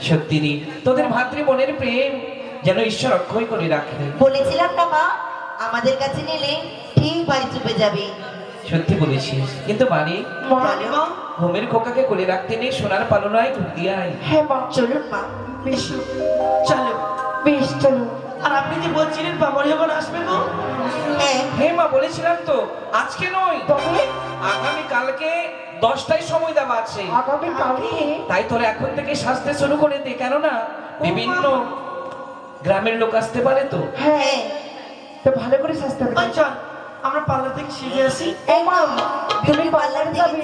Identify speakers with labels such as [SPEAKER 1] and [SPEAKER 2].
[SPEAKER 1] সত্যি তোদের ভাতৃ-বোনের প্রেম যেন ঈশ্বর অক্ষয় করে রাখে।
[SPEAKER 2] বলেছিলাম না মা, আমাদের কাছে নিলে ঠিক ভাই চুপে যাবে।
[SPEAKER 1] সত্যি বলেছিস, কিন্তু মানে হোমের খোকাকে কোলে রাখতে নেই, সোনার পালনায় ঘুরতে আয়।
[SPEAKER 2] হ্যাঁ মা, চলুন মা।
[SPEAKER 3] বেশ, চলো।
[SPEAKER 2] বেশ চলুন।
[SPEAKER 3] আর আপনি যে বলছিলেন বাবা যখন আসবে গো?
[SPEAKER 1] হ্যাঁ মা, বলেছিলাম তো আজকে নয়,
[SPEAKER 2] তবে
[SPEAKER 1] আগামী কালকে 10টায় সময় দেওয়া আছে।
[SPEAKER 2] আগামী কালকে?
[SPEAKER 1] তাই তোরা এখন থেকে সাজতে শুরু করে দে, কেননা বিভিন্ন গ্রামের লোক আসতে পারে তো।
[SPEAKER 2] হ্যাঁ, তো ভালো করে সাজতে হবে।
[SPEAKER 3] চল আমরা পার্লার থেকে শিখে আসি।
[SPEAKER 2] এই মা, তুমি পার্লারে যাবে?